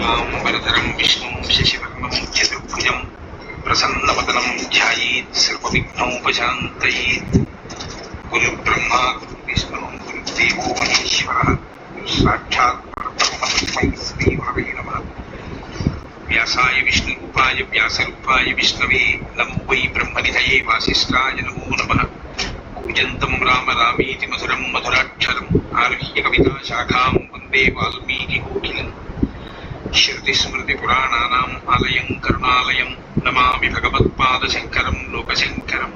शुक्लांबरधरं विष्णुं शशिवर्णं चतुर्भुजं प्रसन्नवदनं ध्यायेत् सर्वविघ्नोपशान्तयेत्। गुरुब्रह्मा गुरुविष्णुः गुरुदेवो महेश्वरः साक्षात् परब्रह्म तस्मै श्रीगुरवे नमः। व्यासाय विष्णुरूपाय व्यासरूपाय विष्णवे नमो वै ब्रह्मनिधये वासिष्ठाय नमो नमः। कूजन्तं राम रामेति मधुरं मधुराक्षरम् आरुह्य कविताशाखां वन्दे वाल्मीकिकोकिलम्। श्रुतिस्मृतिपुराणानाम् आलयं करुणालयं नमामि भगवत्पादशङ्करं लोकशङ्करम्।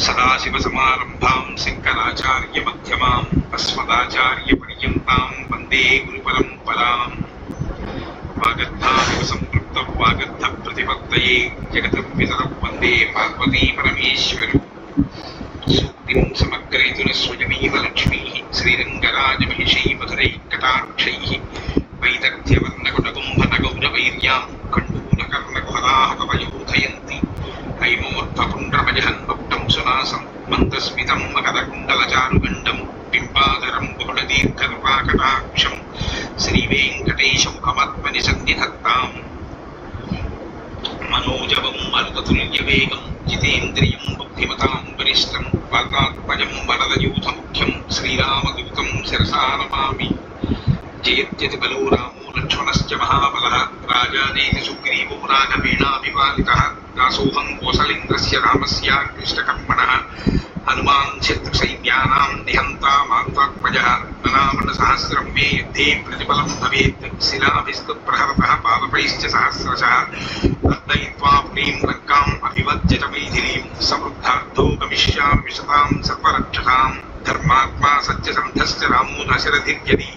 सदाशिवसमारम्भां शङ्कराचार्यमध्यमाम् अस्मदाचार्यपर्यन्तां वन्दे गुरुपरम्पराम्। वागर्थाविव सम्पृक्तौ वागर्थप्रतिपत्तये जगतपितरौ वन्दे पार्वतीपरमेश्वरौ। सूक्तिं समग्रयितुः स्वयमेव लक्ष्मीः श्रीरङ्गराजमहिषी मधुरैकटाक्षैः वैदग्ध्यवर्णकुटकुम्भनगौरवैर्यां कण्डूलकर्णकुहराः कवयोधयन्ति। हैमोर्ध्वपुण्ड्रमजहन्मकुटं सुनासं मन्दस्मितं मकरकुण्डलचारुगण्डं बिम्बाधरं बहुलदीर्घकृपाकटाक्षं श्रीवेङ्कटेशमुखमात्मनि सन्निधत्ताम्। मनोजवं मरुततुल्यवेगं जितेन्द्रियं बुद्धिमतां वरिष्ठं वातात्मजं वरदयूथमुख्यं श्रीरामदूतं शिरसा नमामि। जयत्यतिबलो रामो लक्ष्मणश्च महाबलः राजानेति सुग्रीवो राघवेणाभिपालितः। दासोऽहं कौसलेन्द्रस्य रामस्य कृष्णकर्मणः हनुमान् शत्रुसैन्यानां निहन्ता मारुतात्मजः। ननामनसहस्रं मे युद्धे प्रतिफलं भवेत् शिलाभिस्तुप्रहरतः पादपैश्च सहस्रशः। अर्दयित्वा पुरीं लङ्काम् अभिवज्य च मैथिलीं समृद्धार्थो गमिष्यामि विशतां सर्वरक्षसां। धर्मात्मा सत्यसन्धश्च रामो दशरथिर्यदि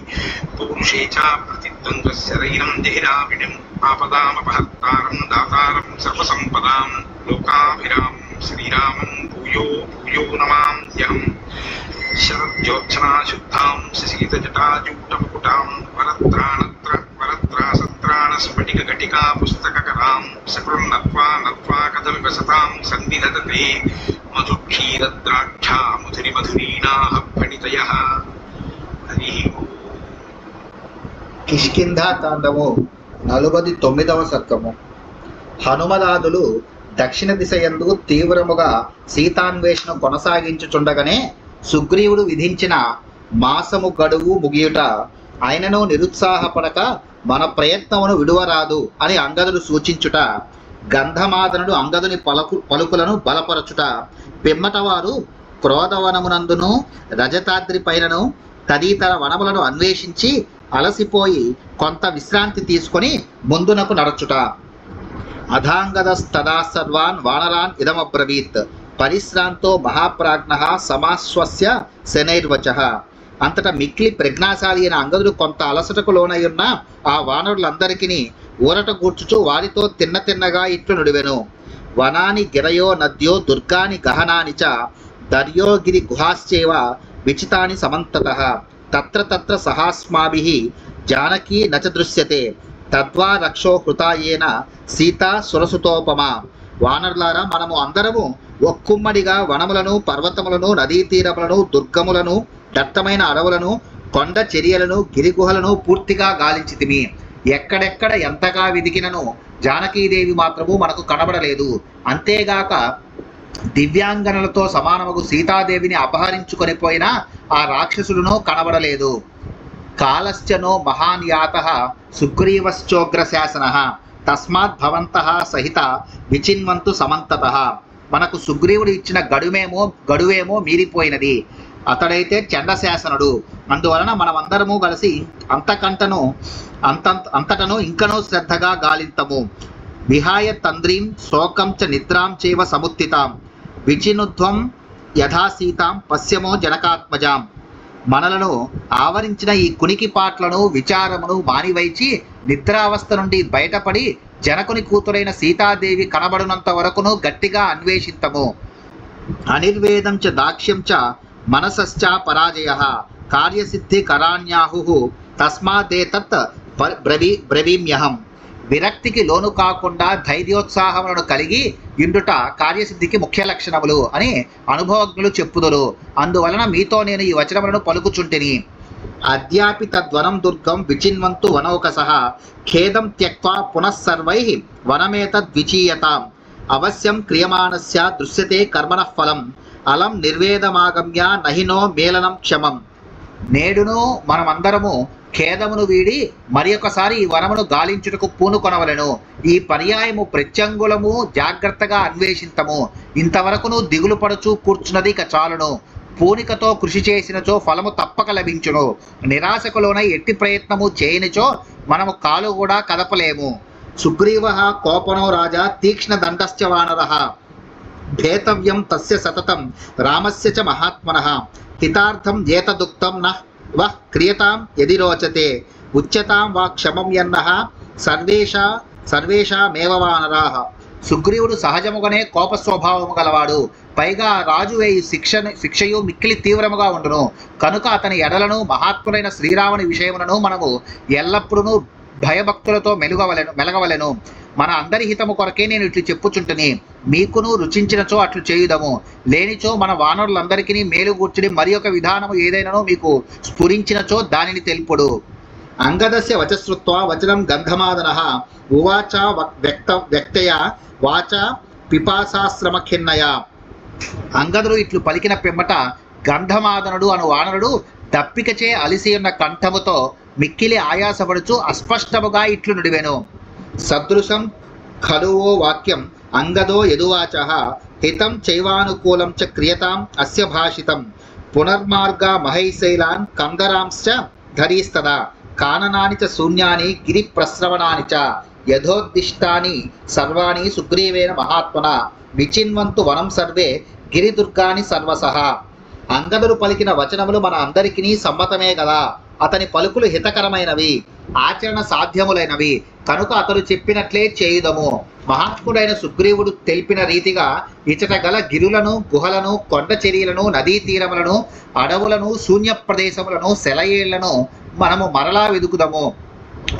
पौरुषे च प्रतिद्वन्द्वस्य रैनं जहिराविणम् आपदामपहर्तारं दातारं सर्वसम्पदां लोकाभिरामं श्रीरामं भूयो भूयो नमाम्यहम्। शरज्योत्सना शुद्धां शशीतजटाजूटमुकुटां वरत्रासत्राणस्फटिकघटिका पुस्तककरां सकृन्नत्वा नत्वा कथमिव सतां सन्निधत्ते मधुक्षीरद्राक्षा मधुरिमधुरीणाः फणितयः। हरि కిష్కింధాకాండము 49వ సర్గము. హనుమదాదులు దక్షిణ దిశ యందు తీవ్రముగా సీతాన్వేషణ కొనసాగించుచుండగానే సుగ్రీవుడు విధించిన మాసము గడువు ముగియుట ఆయనను నిరుత్సాహపడక మన ప్రయత్నమును విడువరాదు అని అంగదుడు సూచించుట, గంధమాదనుడు అంగదుని పలుకులను బలపరచుట, పిమ్మట వారు క్రోధవనమునందును రజతాద్రి పైనను తదితర వనములను అన్వేషించి అలసిపోయి కొంత విశ్రాంతి తీసుకొని ముందునకు నడచుట. అధాంగదస్తదా సర్వాన్ వానరాన్ ఇదమబ్రవీత్ పరిశ్రాంతో మహాప్రాజ్ఞః సమాశ్వస్య శనైర్వచః. అంతటా మిక్కిలి ప్రజ్ఞాశాలి అయిన అంగదుడు కొంత అలసటకు లోనయ్యున్న ఆ వానరులందరికీ ఊరట కూర్చుచు వారితో తిన్నగా ఇట్లు నుడివెను. వనాని గిరయో నద్యో దుర్గాని గహనాని చ దర్యోగిరి గుహాశ్చేవ విచితాని సమంతతః తత్ర తత్ర సహాస్మాభిః జానకీ నచ దృశ్యతే తద్వా రక్షో హృతాయేన సీతా సురసుతోపమా. వానరులారా, మనము అందరము ఒక్కుమ్మడిగా వనములను పర్వతములను నదీ తీరములను దుర్గములను దట్టమైన అడవులను కొండ చర్యలను గిరిగుహలను పూర్తిగా గాలించితిమి. ఎక్కడెక్కడ ఎంతగా వెదికినను జానకీదేవి మాత్రము మనకు కనబడలేదు. అంతేగాక దివ్యాంగనలతో సమానమగు సీతాదేవిని అపహరించుకొని పోయినా ఆ రాక్షసులను కనబడలేదు. కాలశ్చనో మహాన్ యాతః సుగ్రీవశ్చోగ్రశాసనః తస్మాత్ భవంతః సహిత విచిన్వంతు సమంతతః. మనకు సుగ్రీవుడు ఇచ్చిన గడువేమో మీరిపోయినది. అతడైతే చండశాసనుడు. అందువలన మనమందరము కలిసి అంతటను ఇంకనూ శ్రద్ధగా గాలింతము. విహాయ తంద్రీం శోకం చ నిద్రాం చేవ సముత్థితాం విచినుధ్వం యథా సీతాం పశ్యమో జనకాత్మజాం. మనలను ఆవరించిన ఈ కునికిపాట్లను విచారమును మానివైచి నిద్రావస్థ నుండి బయటపడి జనకుని కూతురైన సీతాదేవి కనబడినంత వరకును గట్టిగా అన్వేషింతము. అనిర్వేదం చ దాక్ష్యం చ మనసశ్చ పరాజయః కార్యసిద్ధి కరాణ్యాహుః తస్మాదేతత్ బ్రవీమ్యహం. విరక్తికి లోను కాకుండా ధైర్యోత్సాహములను కలిగి ఇండుట కార్యసిద్ధికి ముఖ్య లక్షణములు అని అనుభవజ్ఞులు చెప్పుదురు. అందువలన మీతో నేను ఈ వచనములను పలుకుచుంటిని. అద్యాపి తద్వనం దుర్గం విచిన్వంతు వనౌకసః ఖేదం త్యక్త్వా పునః సర్వైః వనమేతద్విచీయతాం అవశ్యం క్రియమాణస్య దృశ్యతే కర్మణః ఫలం అలం నిర్వేదమాగమ్య నహినో మేలనం క్షమం. నేడును మనమందరము ఖేదమును వీడి మరి ఒకసారి ఈ వనమును గాలించుటకు పూనుకొనవలెను. ఈ పర్యాయము ప్రత్యంగులము జాగ్రత్తగా అన్వేషింతము. ఇంతవరకును దిగులు పడుచు కూర్చున్నది ఇక చాలును. పూనికతో కృషి చేసినచో ఫలము తప్పక లభించును. నిరాశకులోన ఎట్టి ప్రయత్నము చేయనిచో మనము కాలు కూడా కదపలేము. సుగ్రీవ కోపనో రాజా తీక్ష్ణ దండశ్చ వానరః భేతవ్యం తస్య సతతం రామస్య చ మహాత్మనః హితార్థం ఏతదుక్తం నః వః క్రియతాం యది రోచతే ఉచ్యతాం వా క్షమం యన్నః సర్వేషామేవ వానరాః. సుగ్రీవుడు సహజముగానే కోప స్వభావము గలవాడు. పైగా రాజు వేయి శిక్షయు మిక్కిలి తీవ్రముగా ఉండును. కనుక అతని ఎడలను మహాత్ములైన శ్రీరాముని విషయములను మనము ఎల్లప్పుడూ భయభక్తులతో మెలగవలెను. మన అందరి హితము కొరకే నేను ఇట్లు చెప్పుచుంటుని. మీకును రుచించినచో అట్లు చేయుదము, లేనిచో మన వానరులందరికీ మేలు కూర్చుని మరి ఒక విధానము ఏదైనానో మీకు స్ఫురించినచో దానిని తెలుపుడు. అంగదస్య వచశ్రుత్వా వచనం గంధమాదనః ఉవాచ వ్యక్తయ వాచ పిపాసాశ్రమఖిన్నయ. అంగదుడు ఇట్లు పలికిన పిమ్మట గంధమాదనుడు అను వానరుడు దప్పికచే అలిసి ఉన్న కంఠముతో మిక్కిలి ఆయాసపడుచు అస్పష్టముగా ఇట్లు నుడివెను. సదృశం ఖలువో వాక్యం అంగదో యదువాచః హితం చైవానుకూలం చ క్రియతాం అస్య భాషితం పునర్మార్గ మహైశైలాన్ కందరాంశ్చ ధరీస్తదా కాననాని చ శూన్యాని గిరి ప్రస్రవణాని చ యథోద్దిష్టాని సర్వాణి సుగ్రీవేణ మహాత్మన విచిన్వంతు వనం సర్వే గిరిదుర్గాని సర్వసః. అంగదుడు పలికిన వచనములు మన అందరికీ సమ్మతమే గదా. అతని పలుకులు హితకరమైనవి, ఆచరణ సాధ్యములైనవి. కనుక అతడు చెప్పినట్లే చేయుదము. మహాత్ముడైన సుగ్రీవుడు తెలిపిన రీతిగా ఇచట గల గిరులను, గుహలను, కొండ చర్యలను, నదీ తీరములను, అడవులను, శూన్య ప్రదేశములను, సెలయేళ్లను మనము మరలా వెదుకుదము.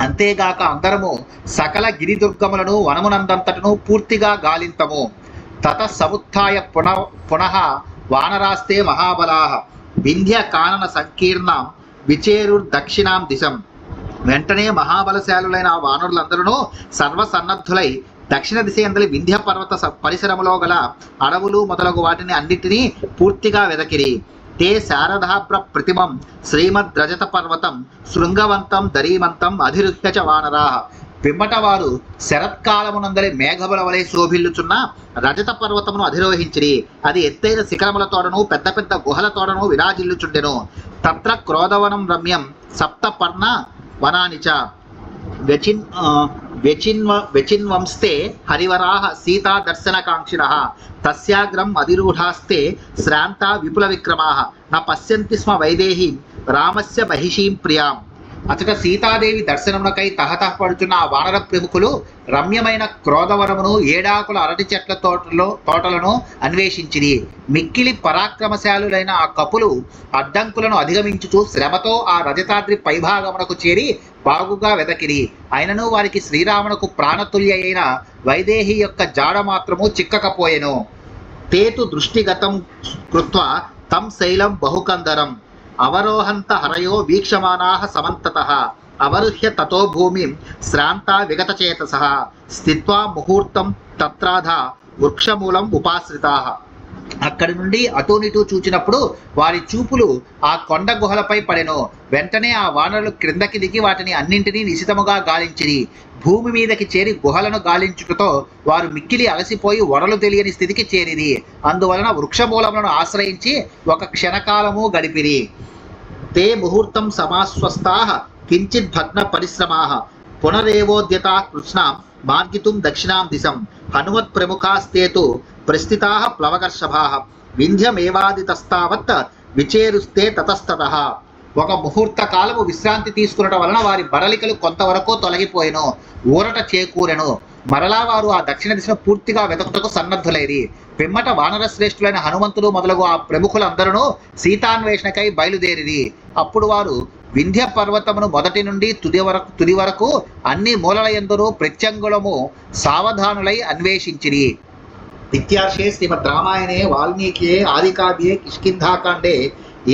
అంతేగాక అందరము సకల గిరిదుర్గములను వనమునందంతటను పూర్తిగా గాలింతము. తత సముత్థాయ పునః వానరాస్తే మహాబలాః వింధ్య కానన సంకీర్ణం విచేరుర్దక్షిణాం దిశం. వెంటనే మహాబలశాలులైన ఆ వానరులందరూ సర్వసన్నద్ధులై దక్షిణ దిశ యందలి వింధ్య పర్వత పరిసరములో గల అడవులు మొదలగు వాటిని అన్నిటినీ పూర్తిగా వెదకిరి. తే శారదాభ్ర ప్రతిమం శ్రీమద్రజత పర్వతం శృంగవంతం దరీమంతం అధిరుహ్య చ వానరాః. పిమ్మట వారు శరత్కాలమునందలి మేఘముల వలె శోభిల్లుచున్న రజత పర్వతమును అధిరోహించిరి. అది ఎత్తైన శిఖరములతోడను పెద్ద పెద్ద గుహలతోడను విరాజిల్లుచుండెను. తత్ర క్రోధవనం రమ్యం సప్తపర్ణ వనాని చ వ్యచిన్వంస్తే హరివరాః సీతా దర్శనకాంక్షిణః తస్యాగ్రం అధిరూఢాస్తే శ్రాంతా విపుల విక్రమాః న పశ్యంతి స్మ వైదేహీం రామస్య మహిషీం ప్రియాం. అచట సీతాదేవి దర్శనమునకై తహతహపడుచున్న ఆ వానర ప్రముఖులు రమ్యమైన క్రోధవరమును, ఏడాకుల అరటి చెట్ల తోటలను అన్వేషించిరి. మిక్కిలి పరాక్రమశాలులైన ఆ కపులు అడ్డంకులను అధిగమించుచు శ్రమతో ఆ రజతాద్రి పైభాగమునకు చేరి బాగుగా వెదకిరి. అయినను వారికి శ్రీరామునకు ప్రాణతుల్య అయిన వైదేహి యొక్క జాడ మాత్రము చిక్కకపోయెను. తేతు దృష్టిగతం కృత్వా తం శైలం బహుకందరం అవరోహంత హరయో వీక్షమానాః సమంతతః అవరుహ్య తతో భూమిం శ్రాంతా విగతచేతసః స్థిత్వా ముహూర్తం తత్రాధ వృక్షమూలం ఉపాశ్రితాః. అక్కడి నుండి అటూనిటూ చూచినప్పుడు వారి చూపులు ఆ కొండ గుహలపై పడెను. వెంటనే ఆ వానరులు క్రిందకి దిగి వాటిని అన్నింటినీ నిశితముగా గాలించిరి. భూమి మీదకి చేరి గుహలను గాలించుటతో వారు మిక్కిలి అలసిపోయి వరలు తెలియని స్థితికి చేరిరి. అందువలన వృక్షమూలములను ఆశ్రయించి ఒక క్షణకాలము గడిపిరి. తే ముహూర్తం సమాస్వస్తాః కించిత్ భగ్న పరిశ్రమాః పునరేవోద్యతాః కృష్ణాం మార్గితుం దక్షిణాం దిశం హనుమత్ ప్రముఖాస్తేతు ప్రస్థితాః ప్లవకర్షభాః వింధ్యమేవాదితస్తావత్ విచేరుస్తే తతస్తతః. ఒక ముహూర్త కాలము విశ్రాంతి తీసుకునడం వలన వారి బడలికలు కొంతవరకు తొలగిపోయెను, ఊరట చేకూరెను. మరలా వారు ఆ దక్షిణ దిశను పూర్తిగా వెతకుటకు సన్నద్ధులైరి. పిమ్మట వానర శ్రేష్ఠులైన హనుమంతుడు మొదలగు ఆ ప్రముఖులందరూ సీతాన్వేషణకై బయలుదేరిరి. అప్పుడు వారు వింధ్య పర్వతమును మొదటి నుండి తుది వరకు అన్ని మూలలయందును ప్రత్యంగులము సావధానులై అన్వేషించిరి. ఇత్యార్షే శ్రీమద్ రామాయణే వాల్మీకియే ఆదికావ్యే కిష్కింధాకాండే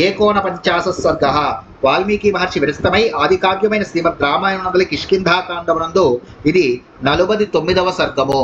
49 సర్గః. వాల్మీకి మహర్షి విరచితమై ఆది కావ్యమైన శ్రీమద్ రామాయణంలోని కిష్కింధాకాండమునందు ఇది 49వ సర్గము.